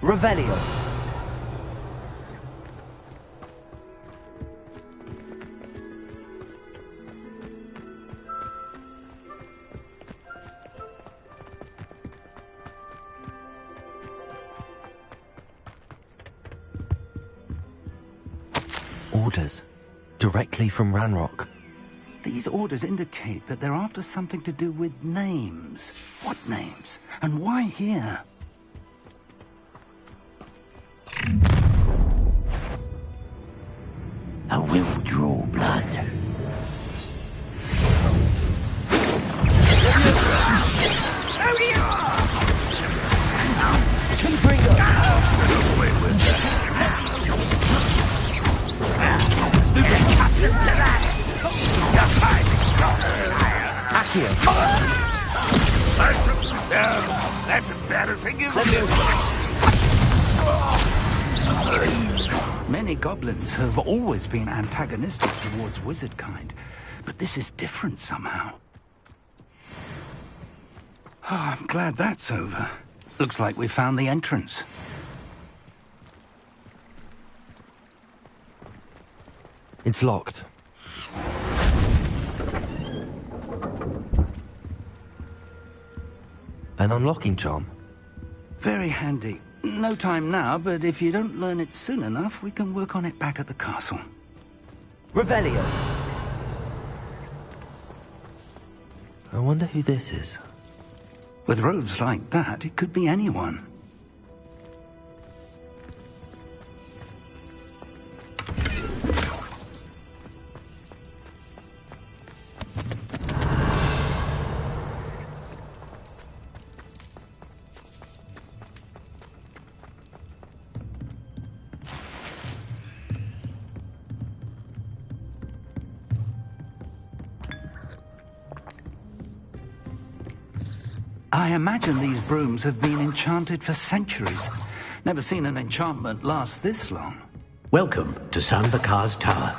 Revelio. Orders. Directly from Ranrock. These orders indicate that they're after something to do with names. What names? And why here? I will draw blood. That's embarrassing, isn't it? Many goblins have always been antagonistic towards wizard kind, but this is different somehow. Oh, I'm glad that's over. Looks like we found the entrance. It's locked. An unlocking charm. Very handy. No time now, but if you don't learn it soon enough, we can work on it back at the castle. Revelio. I wonder who this is. With robes like that, it could be anyone. I imagine these brooms have been enchanted for centuries. Never seen an enchantment last this long. Welcome to Sambakar's Tower.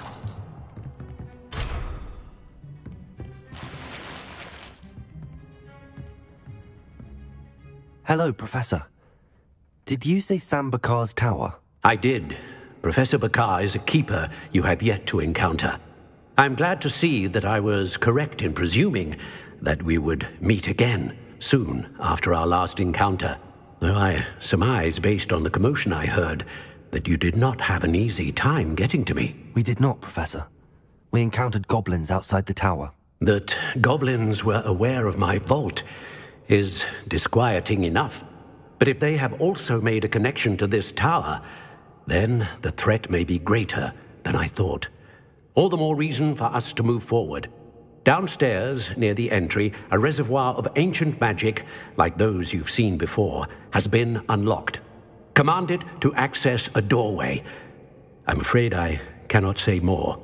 Hello, Professor. Did you say Sambakar's Tower? I did. Professor Bakar is a keeper you have yet to encounter. I'm glad to see that I was correct in presuming that we would meet again soon after our last encounter, though I surmise, based on the commotion I heard, that you did not have an easy time getting to me. We did not, Professor. We encountered goblins outside the tower. That goblins were aware of my vault is disquieting enough. But if they have also made a connection to this tower, then the threat may be greater than I thought. All the more reason for us to move forward. Downstairs, near the entry, a reservoir of ancient magic, like those you've seen before, has been unlocked. Command it to access a doorway. I'm afraid I cannot say more.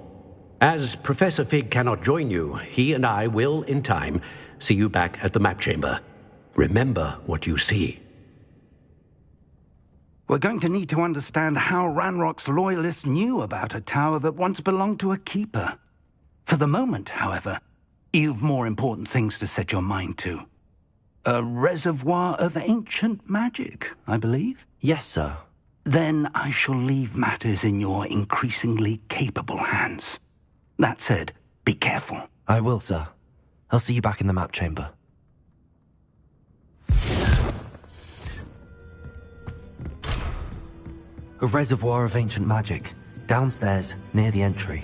As Professor Fig cannot join you, he and I will, in time, see you back at the map chamber. Remember what you see. We're going to need to understand how Ranrock's loyalists knew about a tower that once belonged to a keeper. For the moment, however, you've more important things to set your mind to. A reservoir of ancient magic, I believe? Yes, sir. Then I shall leave matters in your increasingly capable hands. That said, be careful. I will, sir. I'll see you back in the map chamber. A reservoir of ancient magic, downstairs, near the entry.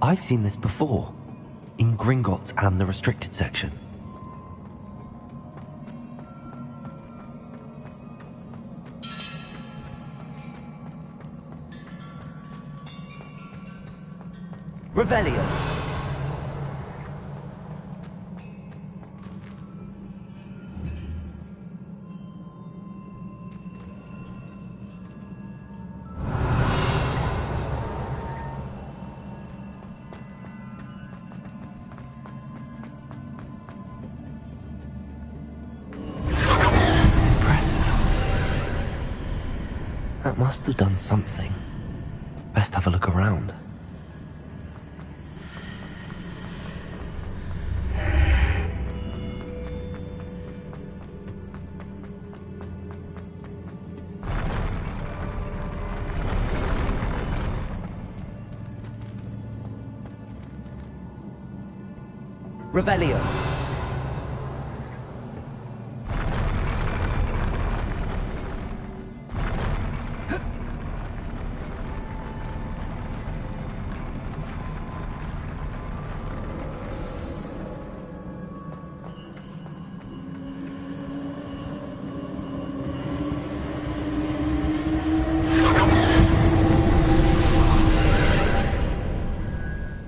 I've seen this before. In Gringotts and the restricted section. Revelio. That must have done something. Best have a look around. Revelio.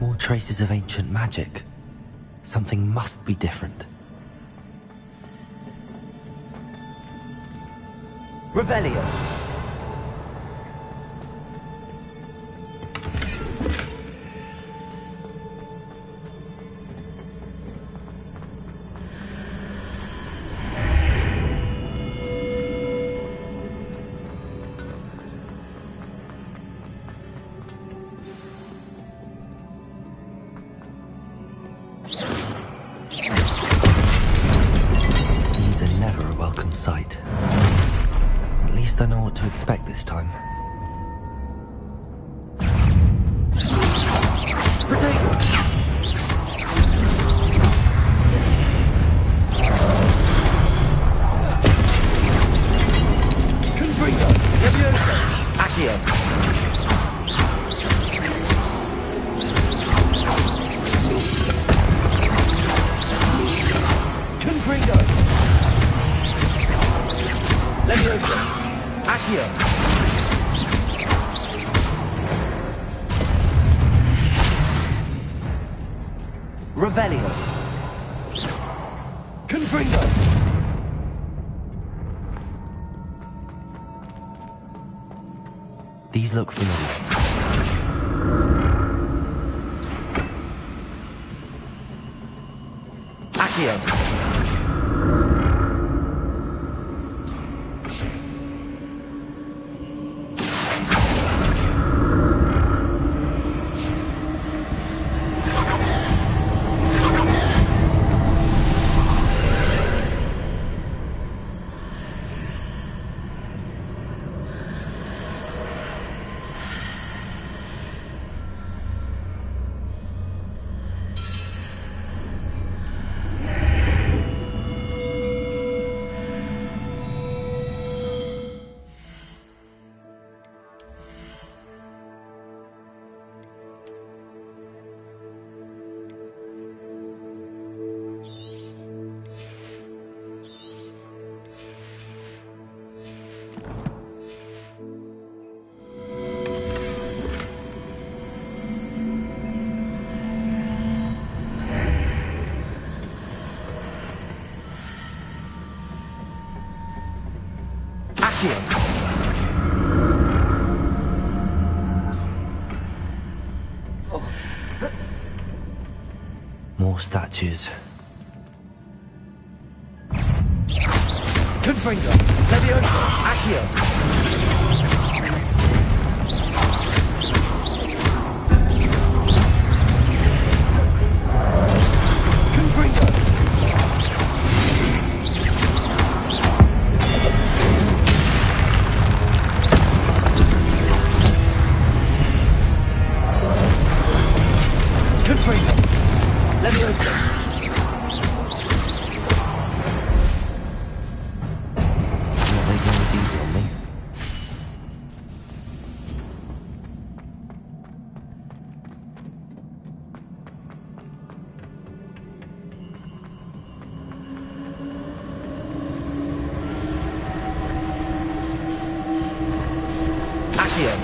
More traces of ancient magic. Something must be different. Revelio. These are never a welcome sight. At least I know what to expect this time. Revelio. Confringo. These look familiar. Accio. More statues. Confringo. Levioso. Accio. Not making this easy on me. Accio.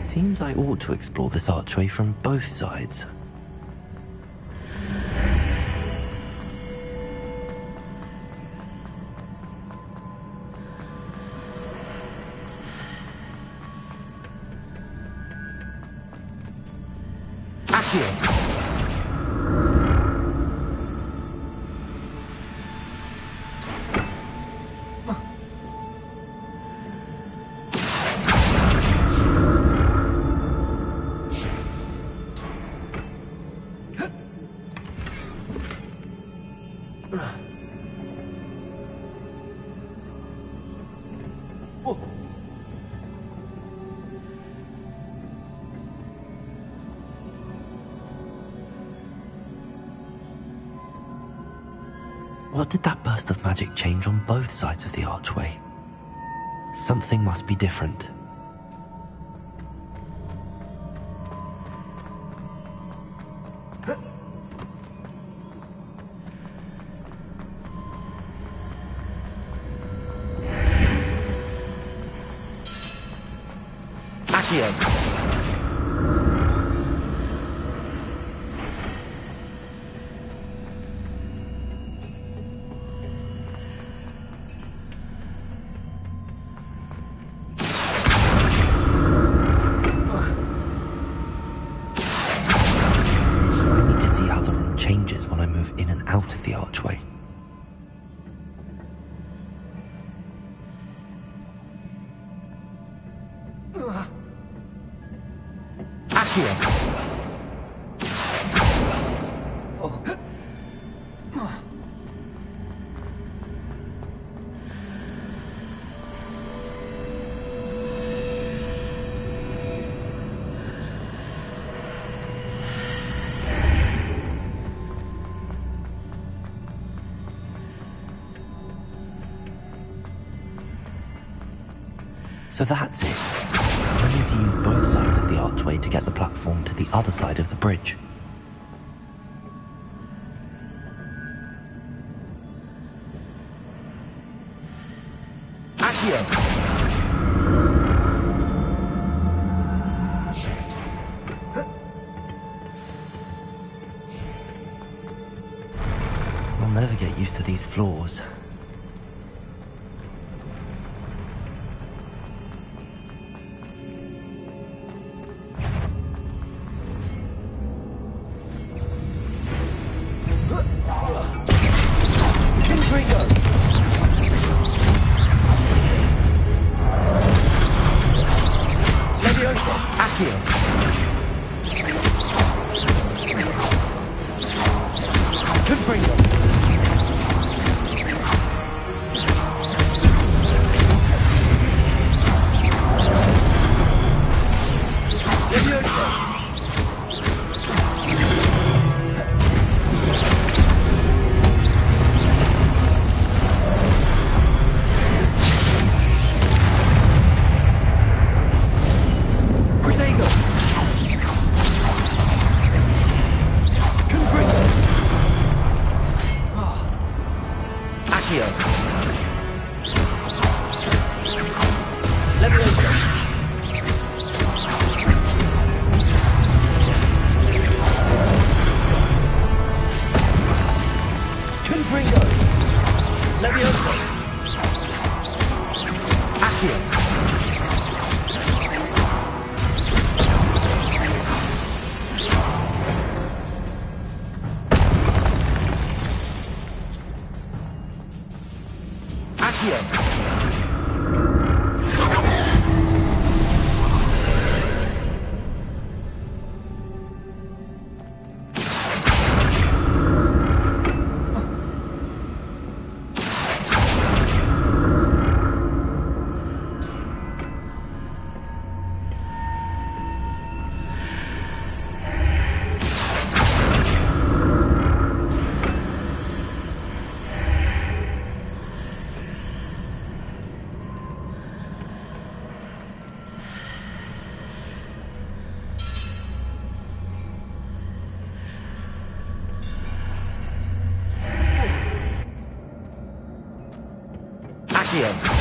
Seems I ought to explore this archway from both sides. Accio. What did that burst of magic change on both sides of the archway? Something must be different. Accio. I need to see how the room changes when I move in and out of the archway. Accio. So that's it. I need to use both sides of the archway to get the platform to the other side of the bridge. Accio. I'll never get used to these floors. Accio.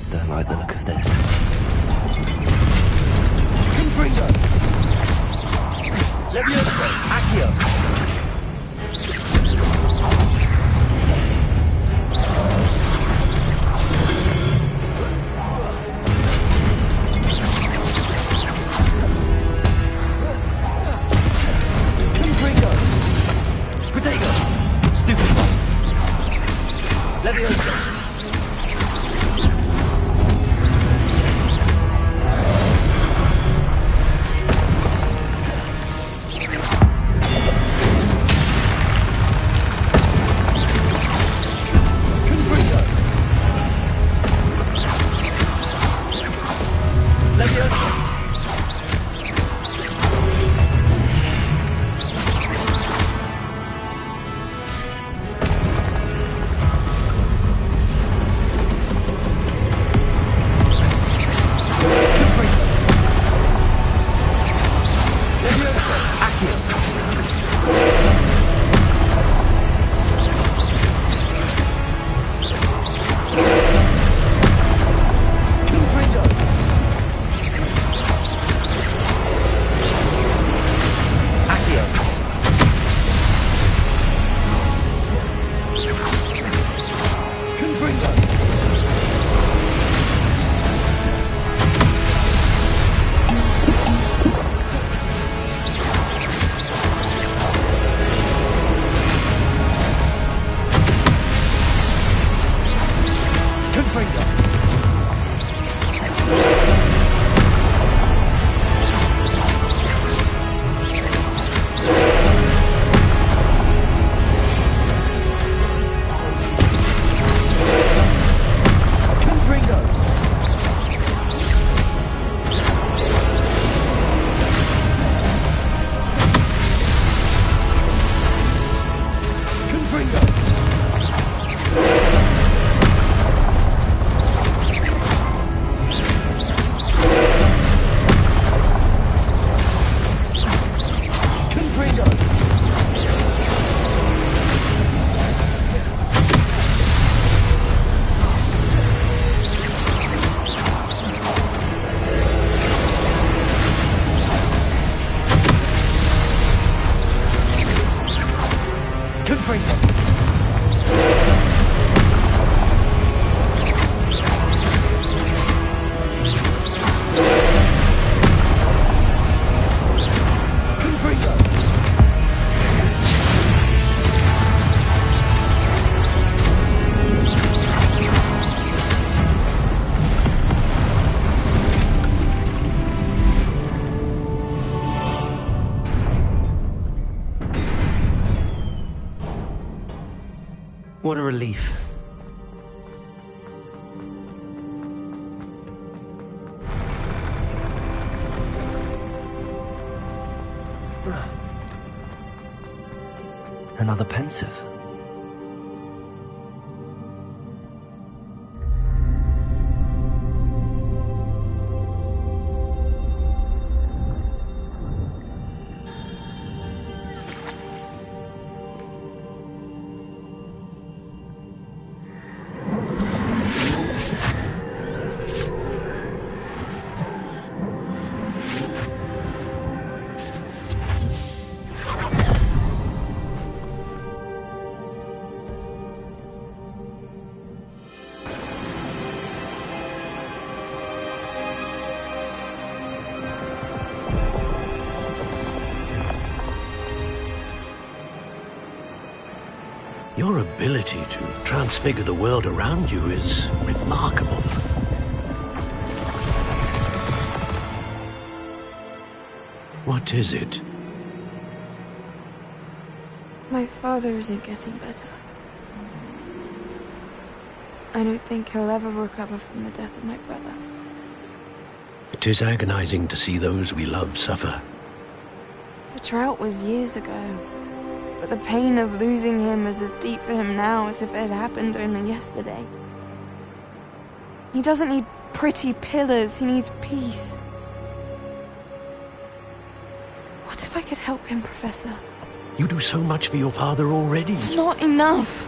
Don't like the look of this. Confringo. Levioso. Accio. Confringo. Protego. Stupid one. Levioso. What a relief. Another pensive. Your ability to transfigure the world around you is remarkable. What is it? My father isn't getting better. I don't think he'll ever recover from the death of my brother. It is agonizing to see those we love suffer. The drought was years ago, but the pain of losing him is as deep for him now as if it had happened only yesterday. He doesn't need pretty pillars, he needs peace. What if I could help him, Professor? You do so much for your father already. It's not enough.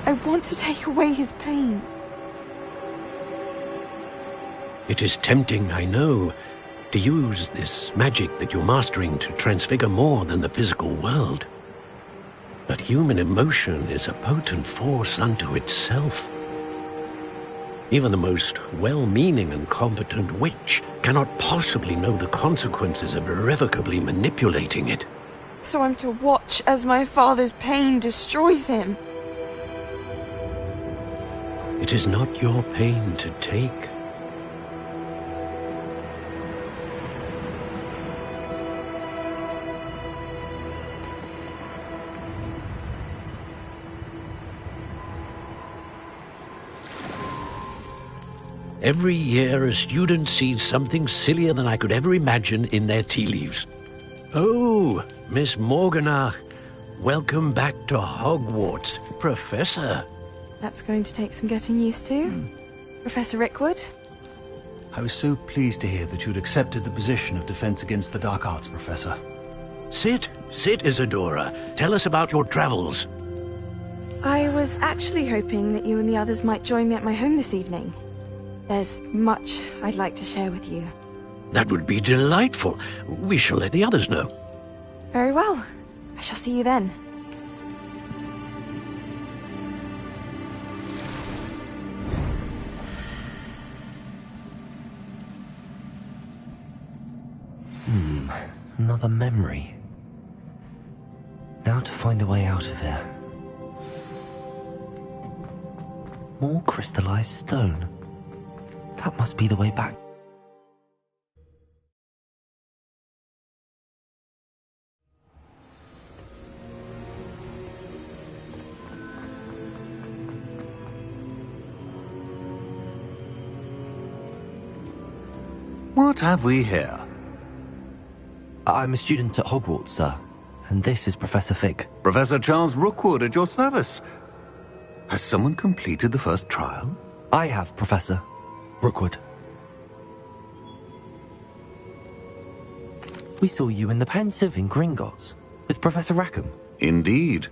I want to take away his pain. It is tempting, I know, to use this magic that you're mastering to transfigure more than the physical world. But human emotion is a potent force unto itself. Even the most well-meaning and competent witch cannot possibly know the consequences of irrevocably manipulating it. So I'm to watch as my father's pain destroys him. It is not your pain to take. Every year, a student sees something sillier than I could ever imagine in their tea leaves. Oh, Miss Morganach, welcome back to Hogwarts, Professor. That's going to take some getting used to. Professor Rickwood? I was so pleased to hear that you'd accepted the position of Defense Against the Dark Arts, Professor. Sit, Isadora. Tell us about your travels. I was actually hoping that you and the others might join me at my home this evening. There's much I'd like to share with you. That would be delightful. We shall let the others know. Very well. I shall see you then. Another memory. Now to find a way out of here. More crystallized stone. That must be the way back. What have we here? I'm a student at Hogwarts, sir. And this is Professor Fig. Professor Charles Rookwood at your service. Has someone completed the first trial? I have, Professor Rookwood. We saw you in the Pensieve in Gringotts with Professor Rackham. Indeed.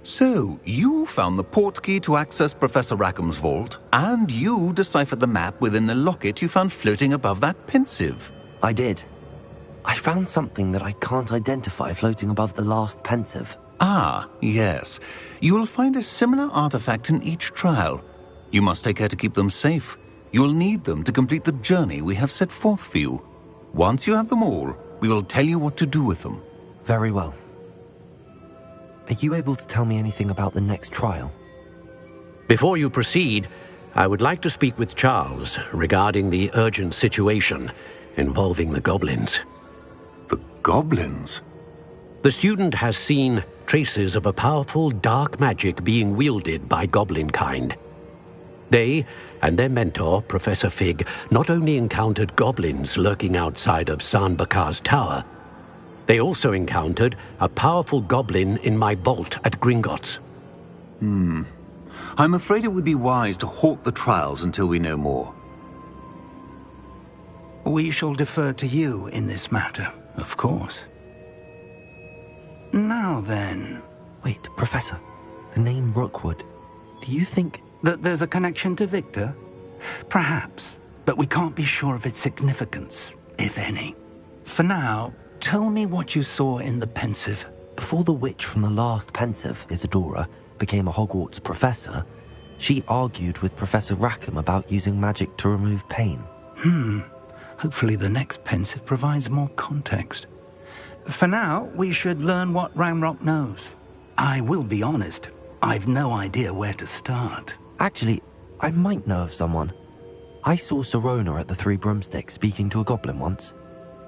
So, you found the portkey to access Professor Rackham's vault, and you deciphered the map within the locket you found floating above that Pensieve. I did. I found something that I can't identify floating above the last Pensieve. Ah, yes. You will find a similar artifact in each trial. You must take care to keep them safe. You will need them to complete the journey we have set forth for you. Once you have them all, we will tell you what to do with them. Very well. Are you able to tell me anything about the next trial? Before you proceed, I would like to speak with Charles regarding the urgent situation involving the goblins. The goblins? The student has seen traces of a powerful dark magic being wielded by goblin kind. They and their mentor, Professor Fig, not only encountered goblins lurking outside of San Bakar's tower, they also encountered a powerful goblin in my vault at Gringotts. I'm afraid it would be wise to halt the trials until we know more. We shall defer to you in this matter, of course. Now then... Wait, Professor. The name Rookwood. Do you think... that there's a connection to Victor? Perhaps, but we can't be sure of its significance, if any. For now, tell me what you saw in the Pensive. Before the witch from the last Pensive, Isadora, became a Hogwarts professor, she argued with Professor Rackham about using magic to remove pain. Hopefully the next Pensive provides more context. For now, we should learn what Ranrock knows. I will be honest, I've no idea where to start. Actually, I might know of someone. I saw Sirona at the Three Broomsticks speaking to a goblin once.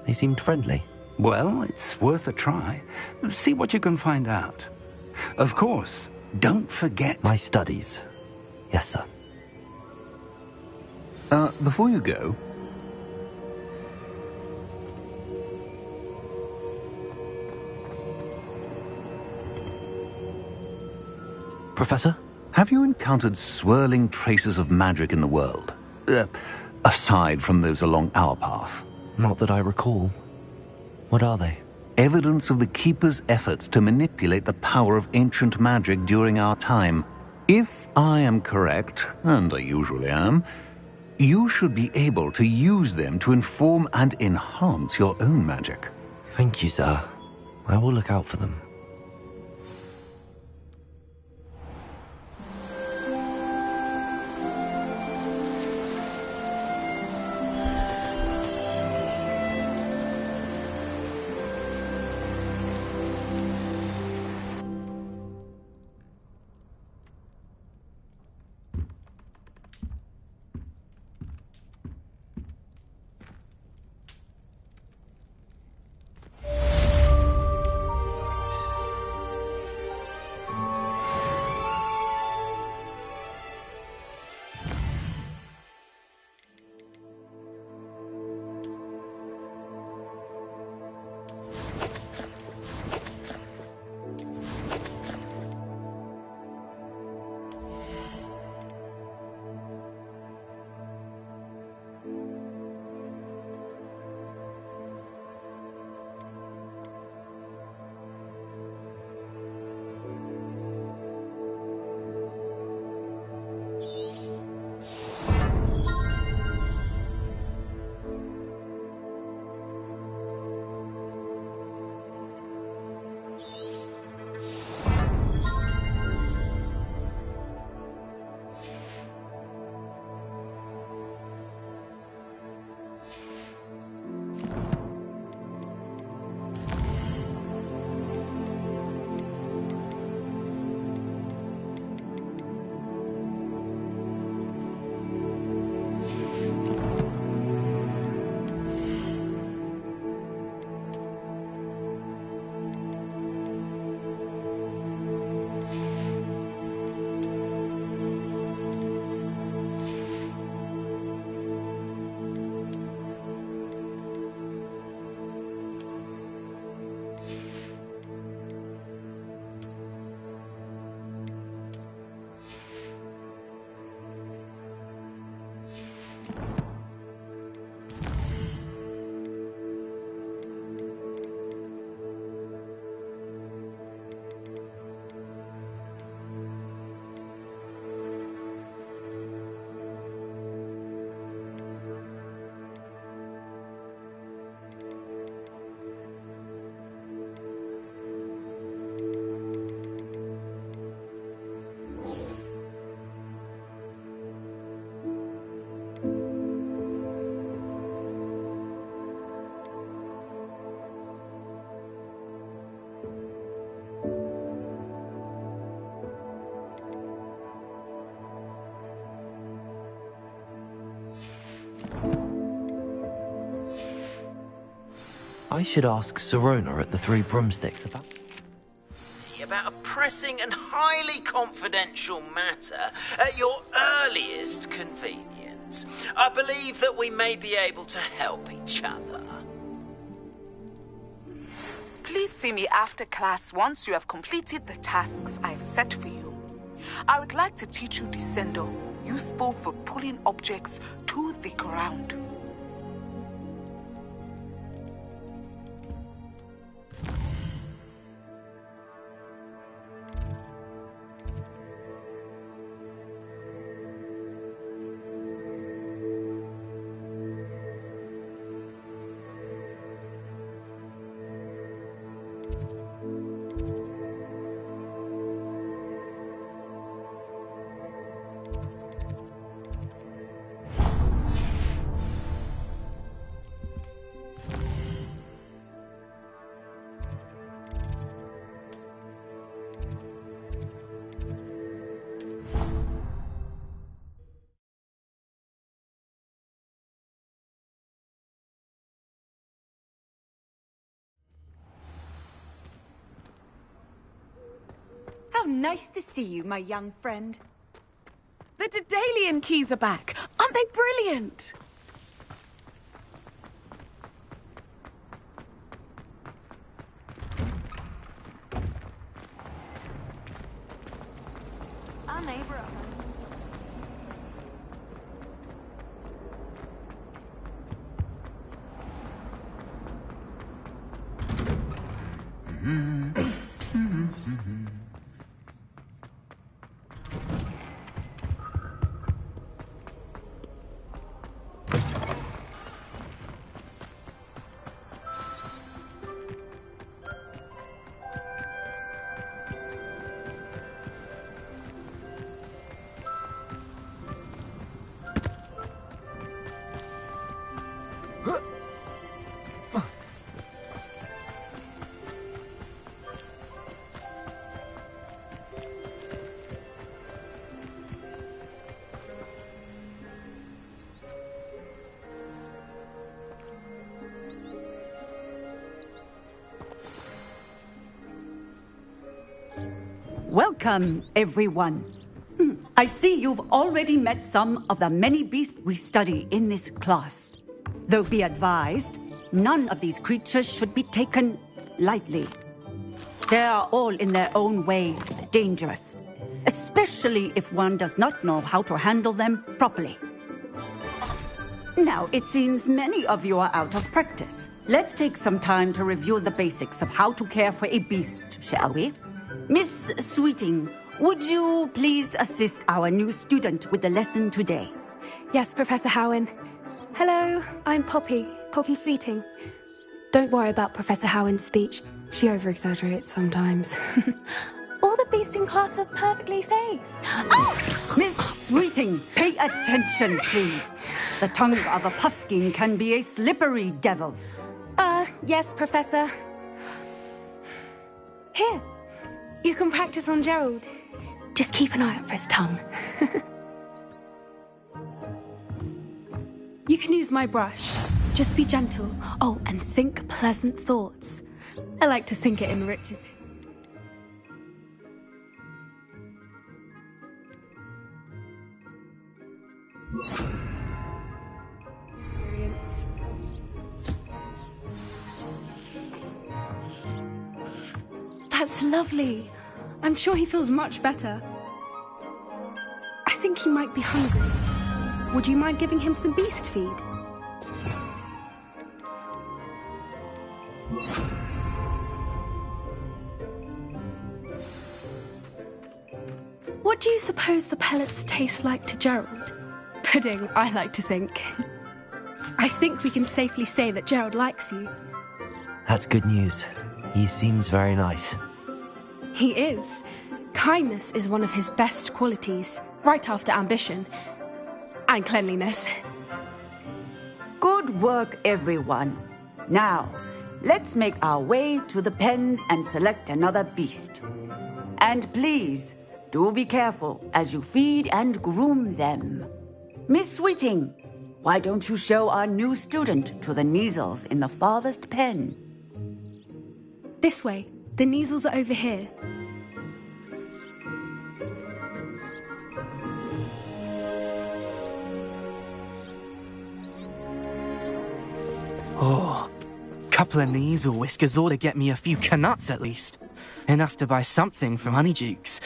They seemed friendly. Well, it's worth a try. See what you can find out. Of course, don't forget... My studies. Yes, sir. Before you go... Professor? Have you encountered swirling traces of magic in the world? Aside from those along our path? Not that I recall. What are they? Evidence of the Keeper's efforts to manipulate the power of ancient magic during our time. If I am correct, and I usually am, you should be able to use them to inform and enhance your own magic. Thank you, sir. I will look out for them. I should ask Sirona at the Three Broomsticks about a pressing and highly confidential matter at your earliest convenience. I believe that we may be able to help each other. Please see me after class once you have completed the tasks I've set for you. I would like to teach you Descendo, useful for pulling objects to the ground. How nice to see you, my young friend. The Daedalian keys are back. Aren't they brilliant? Our neighbor at home. Welcome, everyone. I see you've already met some of the many beasts we study in this class. Though be advised, none of these creatures should be taken lightly. They are all in their own way dangerous, especially if one does not know how to handle them properly. Now, it seems many of you are out of practice. Let's take some time to review the basics of how to care for a beast, shall we? Miss Sweeting, would you please assist our new student with the lesson today? Yes, Professor Howen. Hello, I'm Poppy Sweeting. Don't worry about Professor Howen's speech. She over-exaggerates sometimes. All the beasts in class are perfectly safe. Oh! Miss Sweeting, pay attention, please. The tongue of a puffskein can be a slippery devil. Yes, Professor. Here, you can practice on Gerald. Just keep an eye out for his tongue. You can use my brush. Just be gentle. Oh, and think pleasant thoughts. I like to think it enriches it. Experience. That's lovely. I'm sure he feels much better. I think he might be hungry. Would you mind giving him some beast feed? What do you suppose the pellets taste like to Gerald? Pudding, I like to think. I think we can safely say that Gerald likes you. That's good news. He seems very nice. He is. Kindness is one of his best qualities, right after ambition. And cleanliness. Good work, everyone. Now, let's make our way to the pens and select another beast. And please, do be careful as you feed and groom them. Miss Sweeting, why don't you show our new student to the Kneazles in the farthest pen? This way. The Neasels are over here. Oh, couple of Neasel whiskers ought to get me a few canuts at least. Enough to buy something from Honeydukes.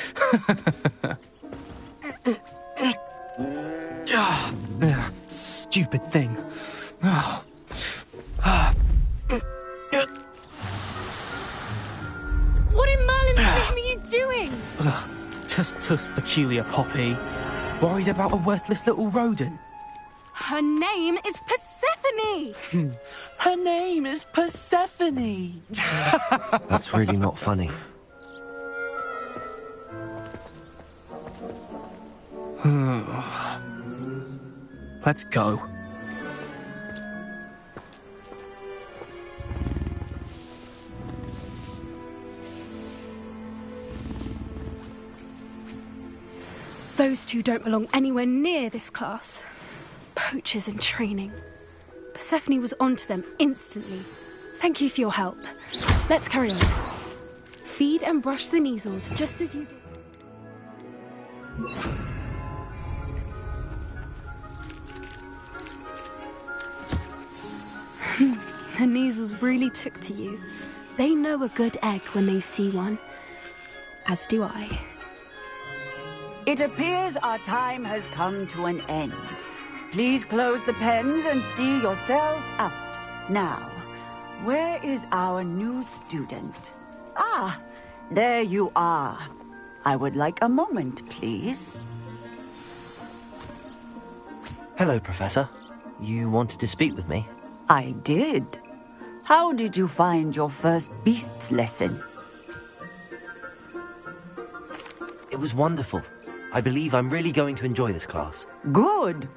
Stupid thing. What in Merlin's name are you doing? Tuss, peculiar Poppy. Worried about a worthless little rodent? Her name is Persephone! Her name is Persephone! That's really not funny. Let's go. Those two don't belong anywhere near this class. Poachers in training. Persephone was onto them instantly. Thank you for your help. Let's carry on. Feed and brush the Neasels just as you did. The Neasels really took to you. They know a good egg when they see one. As do I. It appears our time has come to an end. Please close the pens and see yourselves out. Now, where is our new student? Ah, there you are. I would like a moment, please. Hello, Professor. You wanted to speak with me? I did. How did you find your first beasts lesson? It was wonderful. I believe I'm really going to enjoy this class. Good.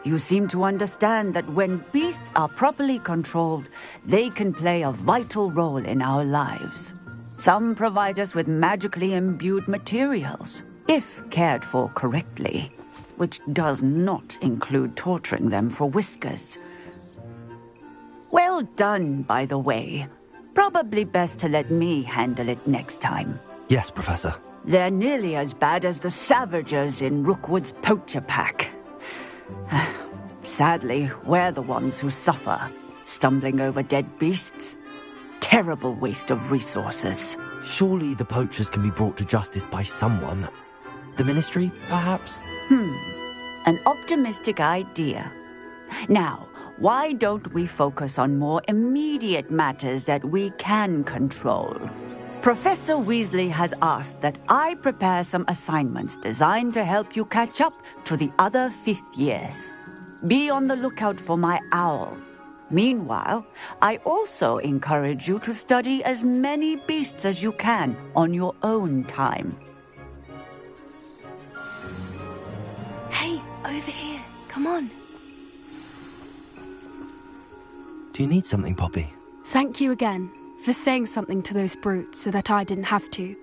You seem to understand that when beasts are properly controlled, they can play a vital role in our lives. Some provide us with magically imbued materials, if cared for correctly, which does not include torturing them for whiskers. Well done, by the way. Probably best to let me handle it next time. Yes, Professor. They're nearly as bad as the Savagers in Rookwood's poacher pack. Sadly, we're the ones who suffer, stumbling over dead beasts. Terrible waste of resources. Surely the poachers can be brought to justice by someone. The Ministry, perhaps? An optimistic idea. Now, why don't we focus on more immediate matters that we can control? Professor Weasley has asked that I prepare some assignments designed to help you catch up to the other fifth years. Be on the lookout for my owl. Meanwhile, I also encourage you to study as many beasts as you can on your own time. Hey, over here. Come on. Do you need something, Poppy? Thank you again for saying something to those brutes so that I didn't have to.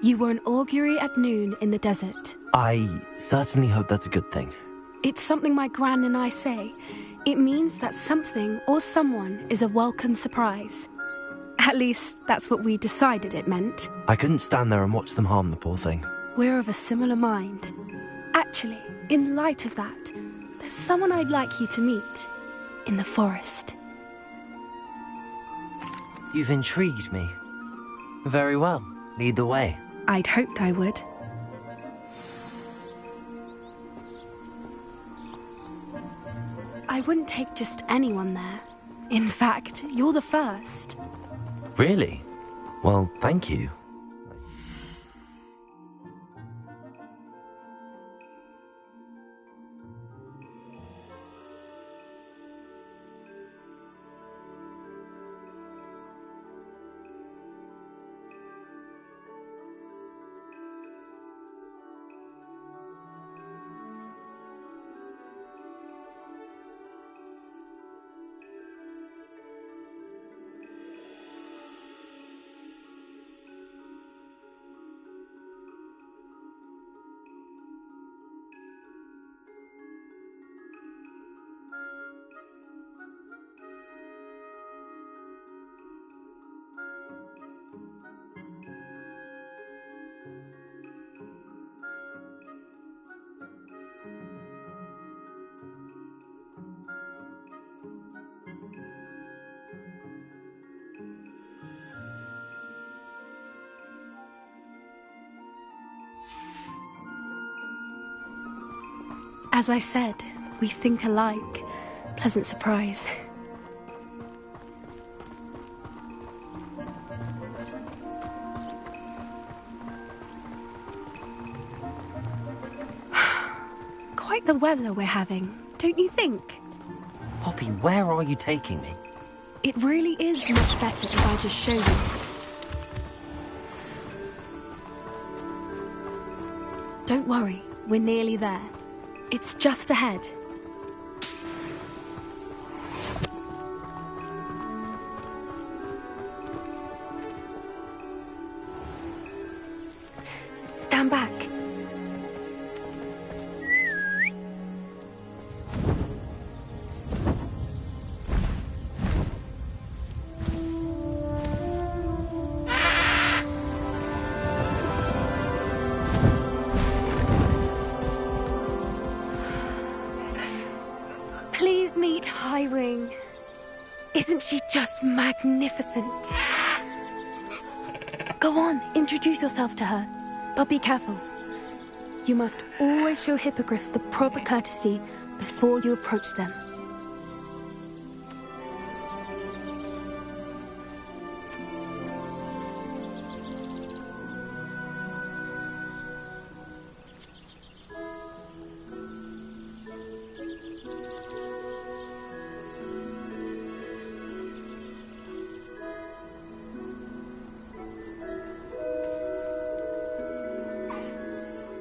You were an augury at noon in the desert. I certainly hope that's a good thing. It's something my gran and I say. It means that something or someone is a welcome surprise. At least, that's what we decided it meant. I couldn't stand there and watch them harm the poor thing. We're of a similar mind. Actually, in light of that, there's someone I'd like you to meet. In the forest. You've intrigued me. Very well. Lead the way. I'd hoped I would. I wouldn't take just anyone there. In fact, you're the first. Really? Well, thank you. As I said, we think alike. Pleasant surprise. Quite the weather we're having, don't you think? Poppy, where are you taking me? It really is much better if I just show you. Don't worry, we're nearly there. It's just ahead. Stand back. Please meet Highwing. Isn't she just magnificent? Go on, introduce yourself to her. But be careful. You must always show hippogriffs the proper courtesy before you approach them.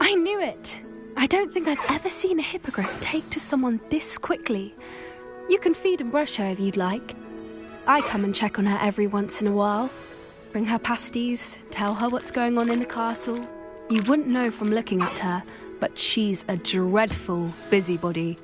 I knew it! I don't think I've ever seen a hippogriff take to someone this quickly. You can feed and brush her if you'd like. I come and check on her every once in a while. Bring her pasties, tell her what's going on in the castle. You wouldn't know from looking at her, but she's a dreadful busybody.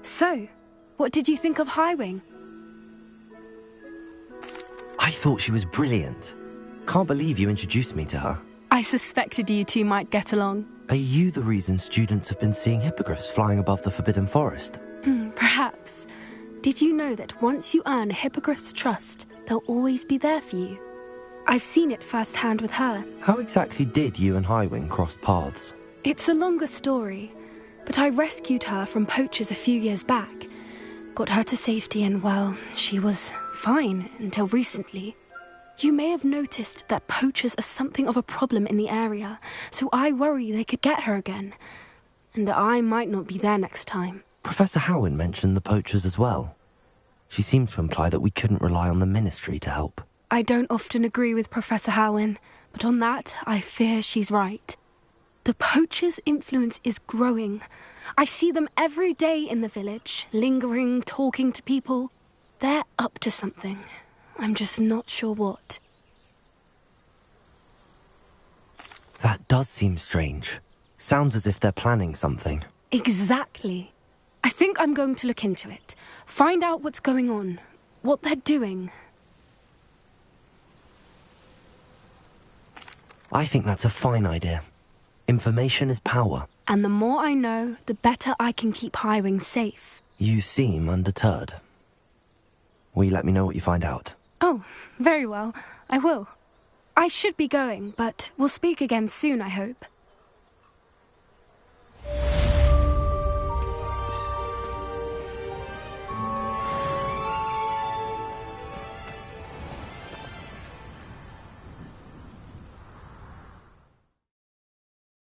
So, what did you think of Highwing? I thought she was brilliant. Can't believe you introduced me to her. I suspected you two might get along. Are you the reason students have been seeing hippogriffs flying above the Forbidden Forest? Perhaps. Did you know that once you earn a hippogriff's trust, they'll always be there for you? I've seen it firsthand with her. How exactly did you and Highwing cross paths? It's a longer story, but I rescued her from poachers a few years back. Got her to safety and, well, she was fine until recently. You may have noticed that poachers are something of a problem in the area, so I worry they could get her again. And I might not be there next time. Professor Howin mentioned the poachers as well. She seemed to imply that we couldn't rely on the Ministry to help. I don't often agree with Professor Howin, but on that, I fear she's right. The poachers' influence is growing. I see them every day in the village, lingering, talking to people. They're up to something. I'm just not sure what. That does seem strange. Sounds as if they're planning something. Exactly. I think I'm going to look into it. Find out what's going on, what they're doing. I think that's a fine idea. Information is power. And the more I know, the better I can keep Highwing safe. You seem undeterred. Will you let me know what you find out? Oh, very well. I will. I should be going, but we'll speak again soon, I hope.